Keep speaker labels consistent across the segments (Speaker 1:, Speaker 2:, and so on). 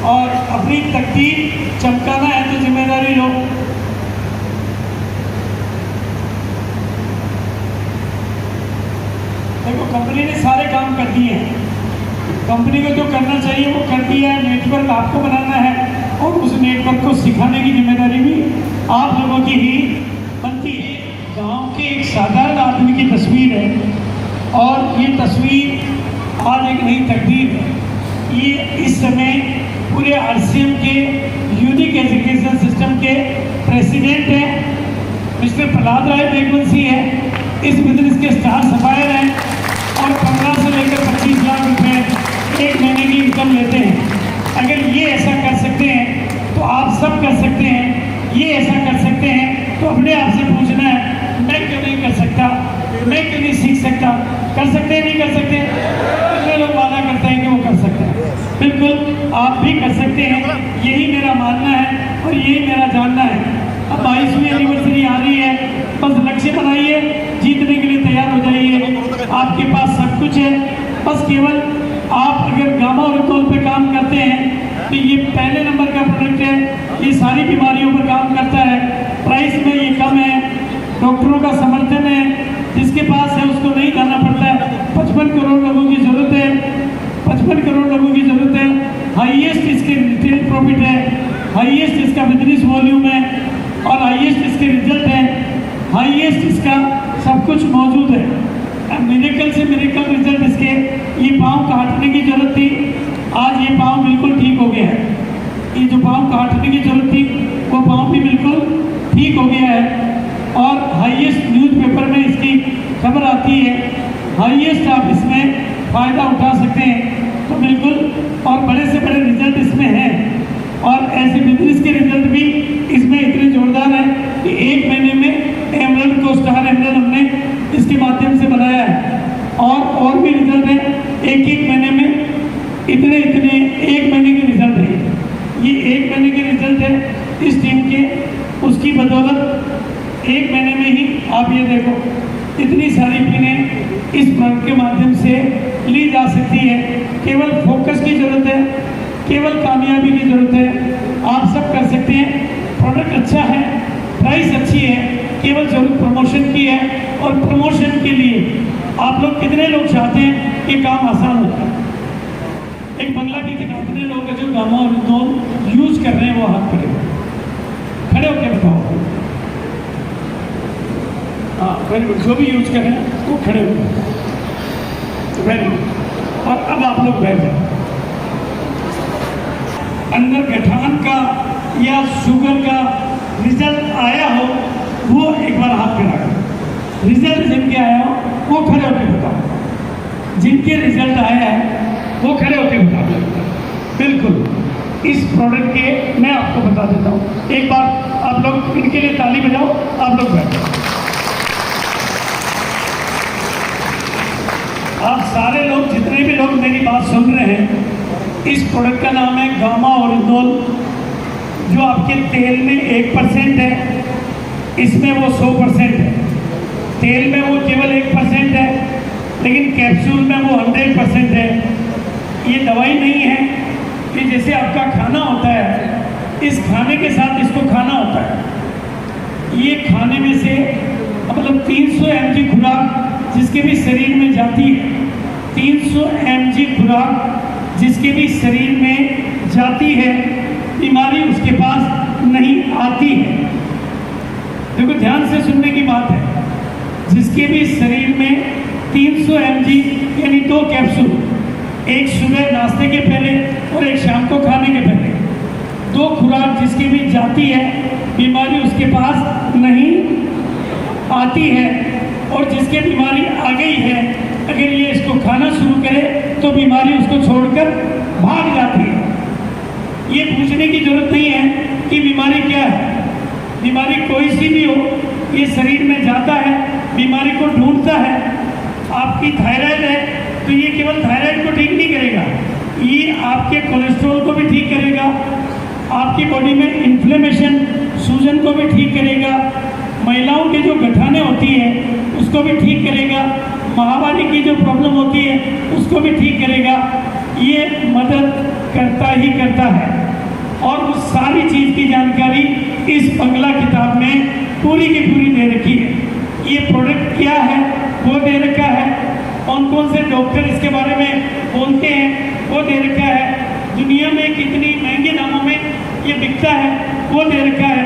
Speaker 1: और अपनी तकदीर चमकाना है तो जिम्मेदारी लो। देखो कंपनी ने सारे काम कर दिए हैं, कंपनी को जो करना चाहिए वो कर दिया है। नेटवर्क आपको बनाना है और उस नेटवर्क को सिखाने की जिम्मेदारी भी आप लोगों की ही बनती है। गांव के एक साधारण आदमी की तस्वीर है और ये तस्वीर आज एक नई तकदीर है। ये इस समय पूरे RCM के यूनिक एजुकेशन सिस्टम के प्रेसिडेंट हैं, मिस्टर प्रहलाद राय बेगवंशी है। इस बिजनेस के स्टार सफायर हैं और 15 से लेकर 25 लाख रुपए एक महीने की इनकम लेते हैं। अगर ये ऐसा कर सकते हैं तो आप सब कर सकते हैं। ये ऐसा कर सकते हैं तो अपने आप से पूछना है मैं क्यों नहीं कर सकता, मैं क्यों नहीं सीख सकता। कर सकते हैं, नहीं कर सकते? कितने लोग वादा करते हैं कि वो कर सकते हैं? बिल्कुल आप भी कर सकते हैं, यही मेरा मानना है और यही मेरा जानना है। अब 22वीं एनिवर्सरी आ रही है, बस लक्ष्य बनाइए, जीतने के लिए तैयार हो जाइए। आपके पास सब कुछ है, बस केवल आप अगर गामा ओरिथोल पे काम करते हैं तो ये पहले नंबर का प्रोडक्ट है, ये सारी बीमारियों पर काम करता है। प्राइस में ये कम है, डॉक्टरों का समर्थन है, जिसके पास है उसको नहीं जाना पड़ता है। 55 करोड़ लोगों की ज़रूरत है, 55 करोड़ लोगों की ज़रूरत है। हाईएस्ट इसके रिटेल प्रॉफिट है, हाईएस्ट इसका बिजनेस वॉल्यूम है और हाईएस्ट इसके रिजल्ट है, हाईएस्ट इसका सब कुछ मौजूद है। मिरेकल से मिरेकल रिजल्ट इसके। ये पाँव काटने की जरूरत थी, आज ये पाँव बिल्कुल ठीक हो गया है। ये जो पाँव काटने की जरूरत थी वो पाँव भी बिल्कुल ठीक हो गया है और हाईएस्ट न्यूज़पेपर में इसकी खबर आती है, हाईएस्ट आप इसमें फ़ायदा उठा सकते हैं। तो बिल्कुल और बड़े से बड़े रिजल्ट इसमें हैं और ऐसे बिजनेस के रिजल्ट भी इसमें इतने जोरदार हैं कि एक महीने में एमरल्ड को स्टार एमरल्ड हमने इसके माध्यम से बनाया है और भी रिजल्ट हैं। एक महीने में इतने एक महीने के रिजल्ट है। ये एक महीने के रिजल्ट है इस टीम के, उसकी बदौलत एक महीने में ही आप ये देखो इतनी सारी पिनें इस प्रोडक्ट के माध्यम से ली जा सकती है। केवल फोकस की ज़रूरत है, केवल कामयाबी की ज़रूरत है। आप सब कर सकते हैं, प्रोडक्ट अच्छा है, प्राइस अच्छी है, केवल ज़रूरत प्रमोशन की है। और प्रमोशन के लिए आप लोग कितने लोग चाहते हैं कि काम आसान हो जाए? एक बंगला की कितने लोग हैं जो गामा ओरिथोल यूज कर रहे हैं? वो हाथ खड़े होकर बताओ। हाँ वेरी गुड, जो भी यूज कर रहे हैं वो खड़े होकर। Very good. और अब आप लोग बैठ जाए। अंदर गठान का या शुगर का रिजल्ट आया हो वो एक बार हाथ पे रखो। रिजल्ट जिनके आया हो वो खड़े होकर बताओ। जिनके रिजल्ट आया है वो खड़े होकर बताओ। बिल्कुल इस प्रोडक्ट के मैं आपको बता देता हूँ। एक बार आप लोग इनके लिए ताली बजाओ। आप लोग बैठो। आप सारे लोग जितने भी लोग मेरी बात सुन रहे हैं, इस प्रोडक्ट का नाम है गामा ओरिथोल, जो आपके तेल में 1% है, इसमें वो 100% है। तेल में वो केवल 1% है, लेकिन कैप्सूल में वो 100% है। ये दवाई नहीं है कि जैसे आपका खाना होता है, इस खाने के साथ इसको खाना होता है। ये खाने में से मतलब 300 mg खुराक जिसके भी शरीर में जाती है, 300 mg खुराक जिसके भी शरीर में जाती है, बीमारी उसके पास नहीं आती है। देखो ध्यान से सुनने की बात है। जिसके भी शरीर में 300 mg यानी 2 कैप्सूल, एक सुबह नाश्ते के पहले और एक शाम को खाने के पहले, 2 खुराक जिसकी भी जाती है, बीमारी उसके पास नहीं आती है। और जिसके बीमारी आ गई है, अगर ये इसको खाना शुरू करे तो बीमारी उसको छोड़कर भाग जाती है। ये पूछने की जरूरत नहीं है कि बीमारी क्या है। बीमारी कोई सी भी हो, ये शरीर में जाता है, बीमारी को ढूंढता है। आपकी थायराइड है तो ये केवल थायराइड को ठीक नहीं करेगा, ये आपके कोलेस्ट्रॉल को भी ठीक करेगा, आपकी बॉडी में इन्फ्लेमेशन सूजन को भी ठीक करेगा, महिलाओं की जो गठाने होती है उसको भी ठीक करेगा, माहवारी की जो प्रॉब्लम होती है उसको भी ठीक करेगा। ये मदद करता ही करता है। और उस सारी चीज़ की जानकारी इस बंगला किताब में पूरी की पूरी दे रखी है। ये प्रोडक्ट क्या है वो दे रखा है, कौन कौन से डॉक्टर इसके बारे में बोलते हैं वो दे रखा है, दुनिया में कितनी महंगे दामों में ये बिकता है वो दे रखा है,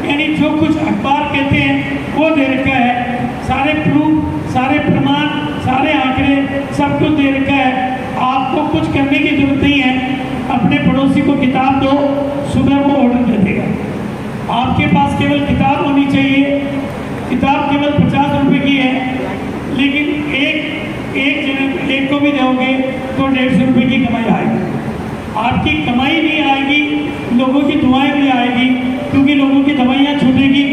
Speaker 1: यानी जो कुछ अखबार कहते हैं वो दे रखा है, सारे प्रूफ, सारे प्रमाण, सारे आंकड़े सब कुछ दे रखा है। आपको कुछ करने की जरूरत नहीं है, अपने पड़ोसी को किताब दो, सुबह वो ऑर्डर दे देगा। आपके पास केवल किताब होनी चाहिए। किताब केवल 50 रुपये की है, लेकिन एक को भी दोगे तो 150 रुपये की कमाई आएगी। आपकी कमाई नहीं आएगी, लोगों की दुआएं भी आएगी, क्योंकि लोगों की दवाइयाँ छूटेगी।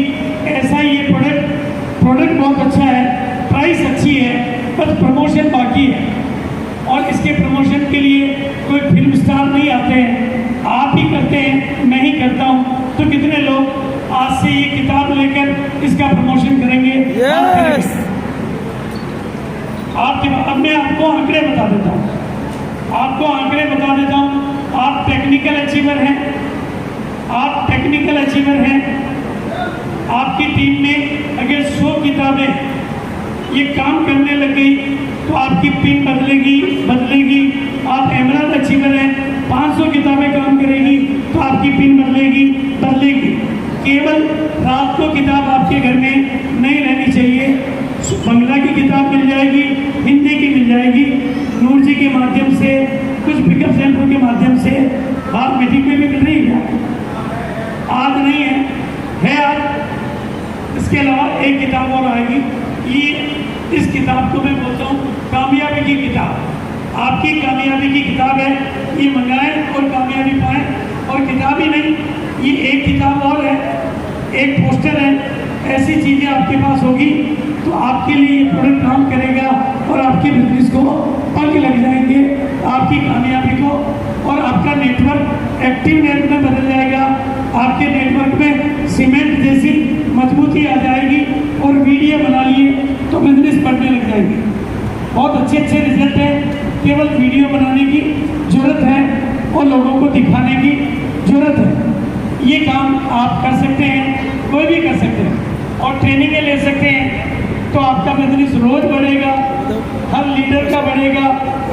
Speaker 1: ऐसा ये प्रोडक्ट बहुत अच्छा है, प्राइस अच्छी है, बस प्रमोशन बाकी है। और इसके प्रमोशन के लिए कोई फिल्म स्टार नहीं आते हैं, आप ही करते हैं, मैं ही करता हूँ। तो कितने लोग आज से ये किताब लेकर इसका प्रमोशन करेंगे?
Speaker 2: yes!
Speaker 1: अब मैं आपको आंकड़े बता देता हूँ, आप टेक्निकल अचीवर हैं, आपकी टीम में अगर 100 किताबें ये काम करने लग गई तो आपकी पिन बदलेगी। आप एमराल्ड अचीवर हैं, 500 किताबें काम करेगी तो आपकी पिन बदलेगी। केवल रात को किताब आपके घर में नहीं रहनी चाहिए। बंगला की किताब मिल जाएगी, हिंदी की मिल जाएगी, नूर जी के माध्यम से, कुछ पिकअप सेंटर के माध्यम से। आप मीटिंग में भी मिल रही है, आज नहीं है आज। इसके अलावा एक किताब और आएगी। इस किताब को मैं बोलता हूँ कामयाबी की किताब। आपकी कामयाबी की किताब है, ये मंगाएं और कामयाबी पाएं। और किताब ही नहीं, ये एक किताब और है, एक पोस्टर है। ऐसी चीज़ें आपके पास होगी तो आपके लिए ये प्रोडक्ट काम करेगा और आपके बिजनेस को पंख लग जाएंगे, आपकी कामयाबी को। और आपका नेटवर्क एक्टिव नेट में बदल जाएगा। आपके नेटवर्क में सीमेंट जैसी मजबूती आ जाएगी। और वीडियो बना लिए तो बिजनेस बढ़ने लग जाएगी। बहुत अच्छे रिजल्ट हैं, केवल वीडियो बनाने की जरूरत है और लोगों को दिखाने की जरूरत है। ये काम आप कर सकते हैं, कोई भी कर सकते हैं, और ट्रेनिंगें ले सकते हैं। तो आपका बिजनेस रोज बढ़ेगा, हर लीडर का बढ़ेगा,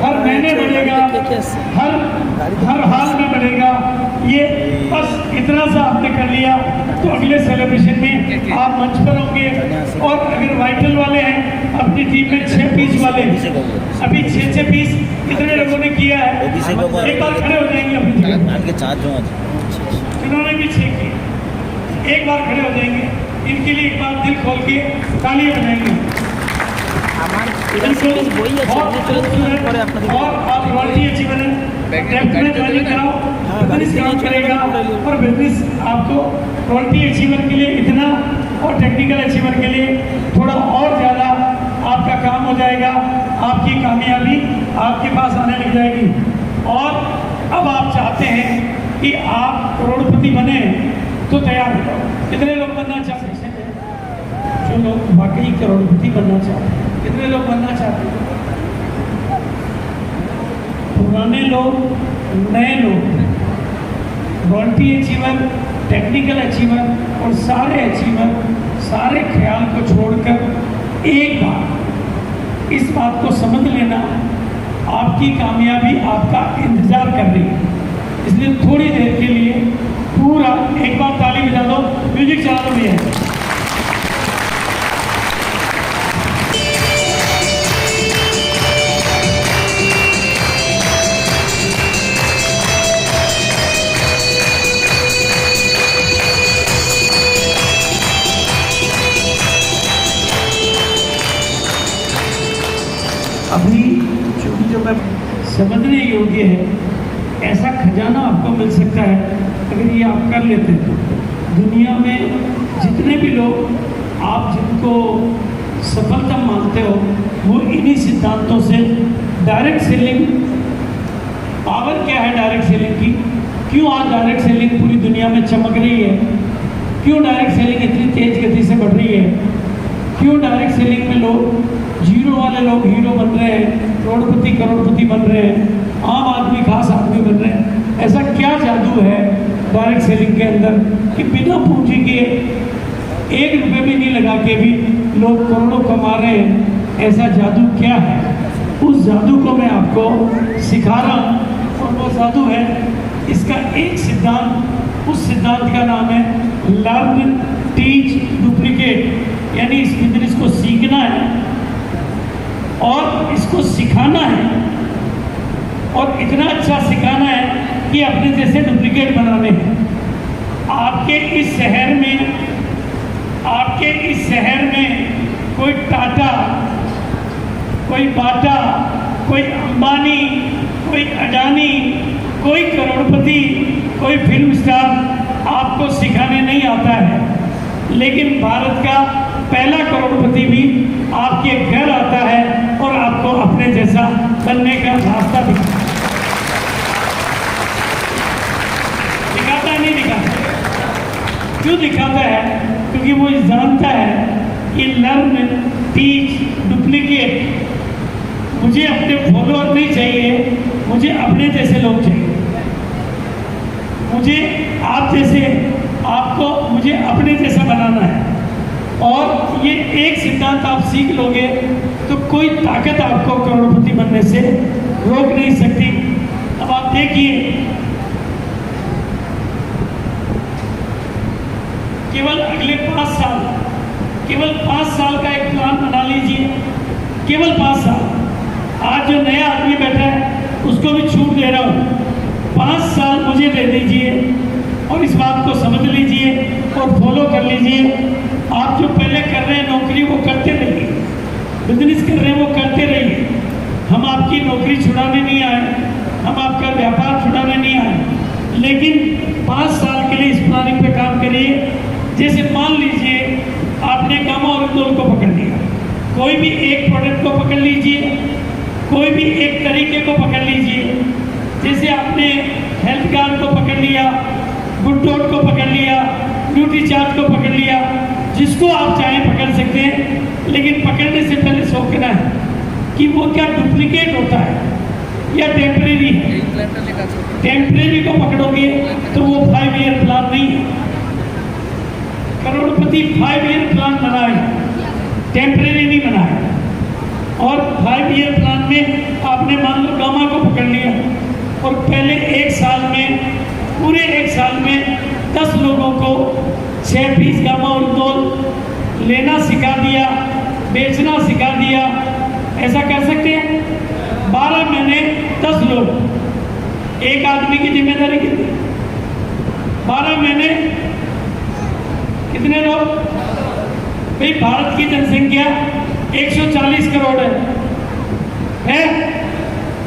Speaker 1: हर महीने बढ़ेगा, हर हाल में बढ़ेगा। ये बस इतना सा आपने कर लिया तो अगले सेलिब्रेशन में आप मंच पर होंगे। और अगर वाइटल वाले हैं, अपनी टीम में 6 पीस वाले, अभी 6 पीस कितने लोगों ने किया है? एक बार खड़े हो जाएंगे अपनी जिन्होंने भी 6 किए, एक बार खड़े हो जाएंगे। इनके लिए एक बार दिल खोल के तालियां बजाएंगे। और आप रॉयल्टी अचीवर में ज्वाइन कराओ, बिजनेस काम करेगा। और बिजनेस आपको रॉयल्टी अचीवर के लिए इतना और टेक्निकल अचीवर के लिए थोड़ा और ज़्यादा आपका काम हो जाएगा। आपकी कामयाबी आपके पास आने लग जाएगी। और अब आप चाहते हैं कि आप करोड़पति बने तो तैयार हो जाओ। कितने लोग बनना चाहते हैं? जो लोग वाकई करोड़पति बनना चाहते हैं, कितने लोग बनना चाहते हैं? पुराने लोग, नए लोग, रॉयल्टी अचीवर, टेक्निकल अचीवर और सारे अचीवर, सारे ख्याल को छोड़कर एक बार इस बात को समझ लेना, आपकी कामयाबी आपका इंतजार कर रही है। इसलिए थोड़ी देर के लिए पूरा एक बार ताली बजा दो, म्यूजिक चला दो भैया। अभी चूंकि जो मैं समझने योग्य है, ऐसा खजाना आपको मिल सकता है अगर ये आप कर लेते हैं। दुनिया में जितने भी लोग आप जिनको सफलता मानते हो, वो इन्हीं सिद्धांतों से डायरेक्ट सेलिंग, पावर क्या है डायरेक्ट सेलिंग की, क्यों आज डायरेक्ट सेलिंग पूरी दुनिया में चमक रही है, क्यों डायरेक्ट सेलिंग इतनी तेज गति से बढ़ रही है, क्यों डायरेक्ट सेलिंग में लोग, जीरो वाले लोग हीरो बन रहे हैं, करोड़पति बन रहे हैं, आम आदमी खास आदमी बन रहे हैं। जादू है डायरेक्ट सेलिंग के अंदर कि बिना पूंजी के 1 रुपये भी नहीं लगा के भी लोग करोड़ों कमा रहे हैं। ऐसा जादू क्या है? उस जादू को मैं आपको सिखा रहा हूँ और वो जादू है, इसका एक सिद्धांत, उस सिद्धांत का नाम है लर्न टीच डुप्लीकेट। यानी इस बिजनेस को सीखना है और इसको सिखाना है और इतना अच्छा सिखाना है कि अपने जैसे डुप्लीकेट बनाने हैं। आपके इस शहर में कोई टाटा, कोई बाटा, कोई अंबानी, कोई अडानी, कोई करोड़पति, कोई फिल्म स्टार आपको सिखाने नहीं आता है, लेकिन भारत का पहला करोड़पति भी आपके घर आता है और आपको अपने जैसा बनने का रास्ता दिखाता नहीं दिखाता। क्यों दिखाता है? क्योंकि वो जानता है कि लर्न टीच डुप्लीकेट, मुझे अपने फॉलोअर नहीं चाहिए, मुझे अपने जैसे लोग चाहिए। मुझे आप जैसे, आपको मुझे अपने जैसा बनाना है। और ये एक सिद्धांत आप सीख लोगे तो कोई ताकत आपको करोड़पति बनने से रोक नहीं सकती। अब आप देखिए, केवल अगले 5 साल का एक प्लान बना लीजिए, केवल 5 साल। आज जो नया आदमी बैठा है उसको भी छूट दे रहा हूँ, 5 साल मुझे दे दीजिए और इस बात को समझ लीजिए और फॉलो कर लीजिए। आप जो पहले कर रहे हैं नौकरी, वो करते रहिए, बिजनेस कर रहे हैं वो करते रहिए। हम आपकी नौकरी छुड़ाने नहीं आए, हम आपका व्यापार छुड़ाने नहीं आए, लेकिन 5 साल के लिए इस प्लानिंग पे काम करिए। जैसे मान लीजिए आपने गामा और इंदौर को पकड़ लिया, कोई भी एक प्रोडक्ट को पकड़ लीजिए, कोई भी एक तरीके को पकड़ लीजिए। जैसे आपने हेल्थ कार्ड को पकड़ लिया, गुड डॉट को पकड़ लिया, ड्यूटी चार्ज को पकड़ लिया, जिसको आप चाहें पकड़ सकते हैं, लेकिन पकड़ने से पहले सोचना है कि वो क्या डुप्लीकेट होता है या टेम्परेरी है। टेम्परेरी को पकड़ोगे तो वो 5 ईयर प्लान नहीं है। करोड़पति 5 ईयर प्लान बनाए, टेम्परेरी नहीं बनाए। और 5 ईयर प्लान में आपने मान लो गामा को पकड़ लिया और पहले 1 साल में, पूरे 1 साल में 10 लोगों को 6 पीस गामा और इंदौर लेना सिखा दिया, बेचना सिखा दिया। ऐसा कर सकते हैं? 12 महीने 10 लोग, एक आदमी की जिम्मेदारी कितनी? 12 महीने कितने लोग? भाई भारत की जनसंख्या 140 करोड़ है?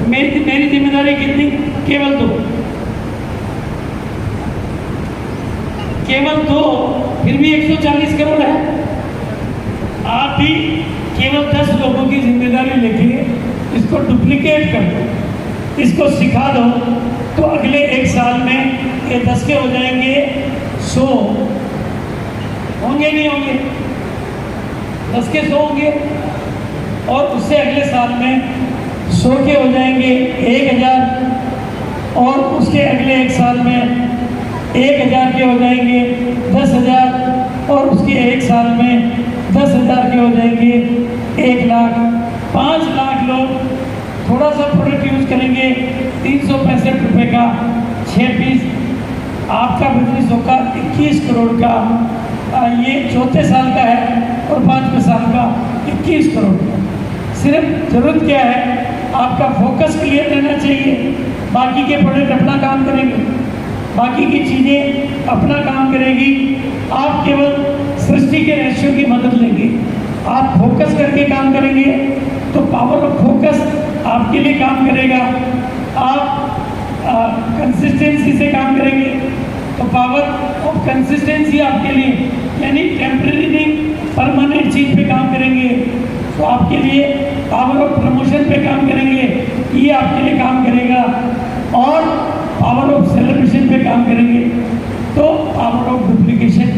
Speaker 1: मेरी जिम्मेदारी कितनी? केवल 2, फिर भी 140 करोड़ है। आप भी केवल 10 लोगों की जिम्मेदारी लेके इसको डुप्लीकेट कर दो, इसको सिखा दो, तो अगले 1 साल में ये 10 के हो जाएंगे 100। होंगे नहीं होंगे? 10 के 100 होंगे और उससे अगले साल में 100 के हो जाएंगे 1000 और उसके अगले 1 साल में 1000 के हो जाएंगे 10,000 और उसके 1 साल में 10,000 के हो जाएंगे 1 लाख। 5 लाख लोग थोड़ा सा प्रोडक्ट यूज करेंगे, 365 रुपये का 6 पीस, आपका बिजनेस होगा 21 करोड़ का। ये 4 साल का है और 5वें साल का 21 करोड़ का। सिर्फ जरूरत क्या है? आपका फोकस क्लियर रहना चाहिए। बाकी के प्रोडक्ट अपना काम करेंगे, बाकी की चीज़ें अपना काम करेगी। आप केवल सृष्टि के रहस्यों की मदद लेंगे। आप फोकस करके काम करेंगे तो पावर ऑफ फोकस आपके लिए काम करेगा। आप कंसिस्टेंसी से काम करेंगे तो पावर ऑफ कंसिस्टेंसी आपके लिए, यानी टेम्परेरी नहीं परमानेंट चीज़ पे काम करेंगे तो आपके लिए पावर ऑफ प्रमोशन पे काम करेंगे, ये आपके लिए काम करेगा। और पावर ऑफ सेलिब्रेशन पे काम करेंगे तो पावर ऑफ डुप्लीकेशन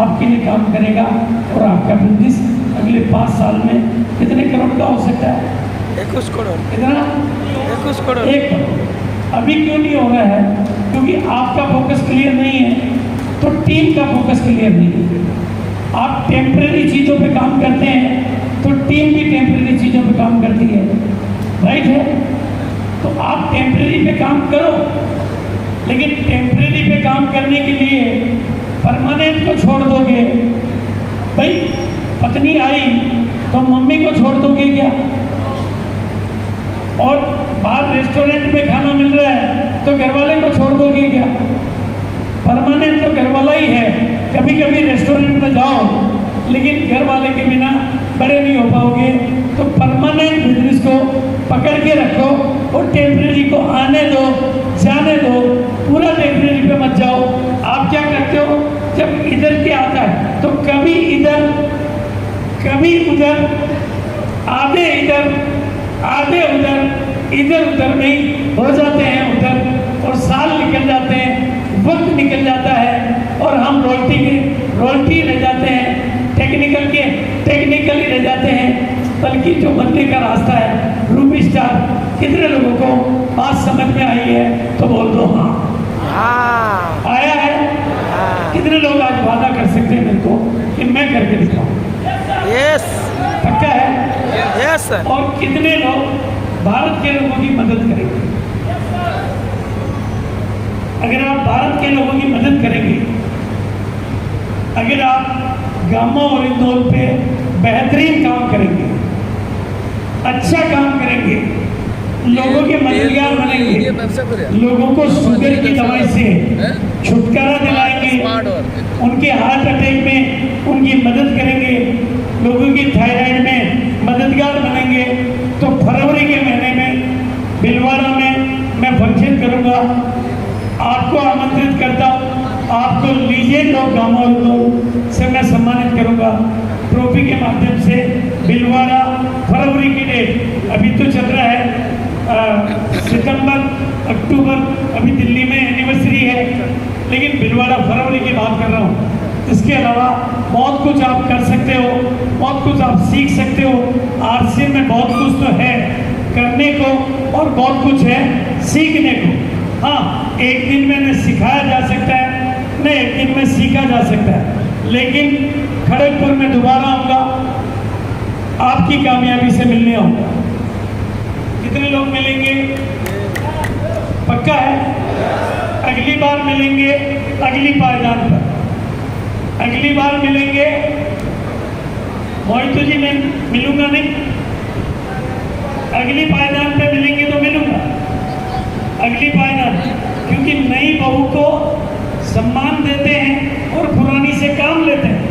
Speaker 1: आपके लिए काम करेगा और आपका बिजनेस अगले 5 साल में कितने करोड़ का हो सकता है?
Speaker 2: 21 करोड़।
Speaker 1: कितना?
Speaker 2: 21 करोड़।
Speaker 1: 1 करोड़। अभी क्यों नहीं हो रहा है? क्योंकि आपका फोकस टीम का फोकस क्लियर नहीं है। आप टेम्परेरी चीज़ों पे काम करते हैं तो टीम भी टेम्परेरी चीज़ों पे काम करती है, राइट है? तो आप टेम्परेरी पे काम करो, लेकिन टेम्परेरी पे काम करने के लिए परमानेंट को छोड़ दोगे। भाई पत्नी आई तो मम्मी को छोड़ दोगे क्या? और बाहर रेस्टोरेंट में खाना मिल रहा है तो घरवाले को छोड़ दोगे क्या? परमानेंट तो घरवाला ही है। कभी कभी रेस्टोरेंट में जाओ, लेकिन घर वाले के बिना बड़े नहीं हो पाओगे। तो परमानेंट बिजनेस को पकड़ के रखो और टेम्परेरी को आने दो, जाने दो, पूरा टेम्परेरी पे मत जाओ। आप क्या करते हो, जब इधर के आता है तो कभी इधर कभी उधर, आधे इधर आधे उधर, इधर उधर में हो जाते हैं उधर, और साल निकल जाते हैं, वक्त निकल जाता है और हम रोल्टी रह जाते हैं, टेक्निकल ही रह जाते हैं। बल्कि जो बनने का रास्ता है रूबी स्टार, कितने लोगों को बात समझ में आई है तो बोल दो हाँ। आया है? कितने लोग आज वादा कर सकते हैं मेरे को कि मैं करके दिखाऊं?
Speaker 2: यस,
Speaker 1: पक्का है?
Speaker 2: Yes sir.
Speaker 1: और कितने लोग भारत के लोगों की मदद करेंगे? अगर आप भारत के लोगों की मदद करेंगे, अगर आप गांवों और इंदौर पे बेहतरीन काम करेंगे, अच्छा काम करेंगे, लोगों के मददगार बनेंगे, लोगों को शुगर की दवाई से छुटकारा दिलाएंगे, उनके हार्ट अटैक में उनकी मदद करेंगे, लोगों की थायराइड में मददगार बनेंगे, तो फरवरी के महीने में भीलवाड़ा में मैं फंक्शन करूंगा। आपको आमंत्रित करता हूँ, आपको लीजेंड ऑफ गांव से मैं सम्मानित करूंगा ट्रॉफी के माध्यम से। भीलवाड़ा फरवरी की डेट अभी तो चल रहा है, सितंबर अक्टूबर अभी दिल्ली में एनिवर्सरी है, लेकिन भीलवाड़ा फरवरी की बात कर रहा हूँ। इसके अलावा बहुत कुछ आप कर सकते हो, बहुत कुछ आप सीख सकते हो। आरसी में बहुत कुछ तो है करने को और बहुत कुछ है सीखने को। हाँ, एक दिन में न सिखाया जा सकता है, न एक दिन में सीखा जा सकता है, लेकिन खड़गपुर में दोबारा आऊँगा, आपकी कामयाबी से मिलने आऊँगा। कितने लोग मिलेंगे? पक्का है? अगली बार मिलेंगे अगली पायदान पर, अगली बार मिलेंगे। मोहितो जी मैं मिलूंगा नहीं, अगली पायदान पे मिलेंगे तो मिलूंगा, अगली पायदान। क्योंकि नई बहू को सम्मान देते हैं और पुरानी से काम लेते हैं।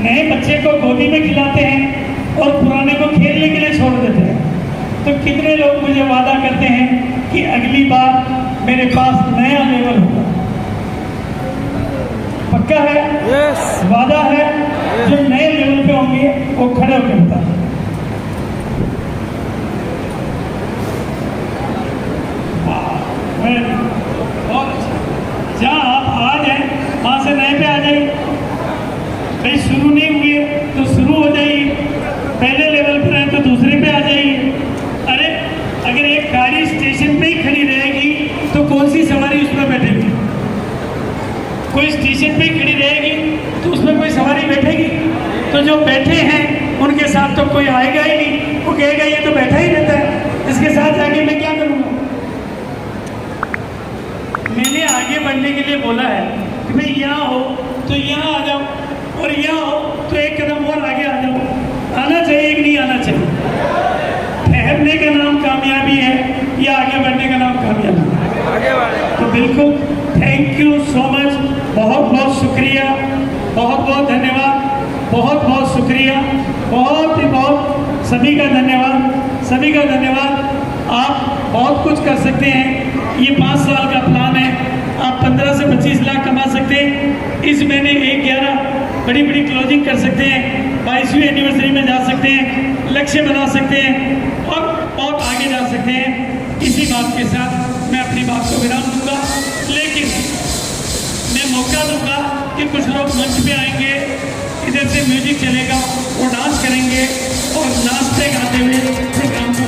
Speaker 1: नए बच्चे को गोदी में खिलाते हैं और पुराने को खेलने के लिए छोड़ देते हैं। तो कितने लोग मुझे वादा करते हैं कि अगली बार मेरे पास नया लेवल होगा? पक्का है?
Speaker 2: यस।
Speaker 1: वादा है? जो नए लेवल पे होंगे वो खड़े होकर बता। और जहाँ आप आ जाए वहां से नए पे आ जाइए। भाई शुरू नहीं हुई है तो शुरू हो जाइए, पहले लेवल पर है तो दूसरे पे आ जाइए। अरे अगर एक गाड़ी स्टेशन पे ही खड़ी रहेगी तो कौन सी सवारी उसमें बैठेगी? कोई स्टेशन पे ही खड़ी रहेगी तो उसमें कोई सवारी बैठेगी? तो जो बैठे हैं उनके साथ तो कोई आएगा ही नहीं, वो कहेगा ये तो बैठा ही रहता है, इसके साथ जाके मैं क्या करूँगा? मैंने आगे बढ़ने के लिए बोला है कि भाई यहाँ हो तो यहाँ आ जाओ, और यहाँ हो तो एक कदम और आगे आ जाओ। आना चाहिए कि नहीं आना चाहिए? ठहरने का नाम कामयाबी है या आगे बढ़ने का नाम कामयाबी है? तो बिल्कुल थैंक यू सो मच, बहुत बहुत शुक्रिया, बहुत बहुत धन्यवाद, बहुत बहुत शुक्रिया, बहुत ही बहुत सभी का धन्यवाद, सभी का धन्यवाद। आप बहुत कुछ कर सकते हैं, ये 5 साल का प्लान है, आप 15 से 25 लाख कमा सकते हैं। इस महीने 1/11 बड़ी बड़ी क्लोजिंग कर सकते हैं, 22वीं एनिवर्सरी में जा सकते हैं, लक्ष्य बना सकते हैं और आगे जा सकते हैं। इसी बात के साथ मैं अपनी बात को विराम दूंगा, लेकिन मैं मौका दूंगा कि कुछ लोग मंच पे आएंगे, इधर से म्यूजिक चलेगा, वो डांस करेंगे और नाचते गाते हुए प्रोग्राम को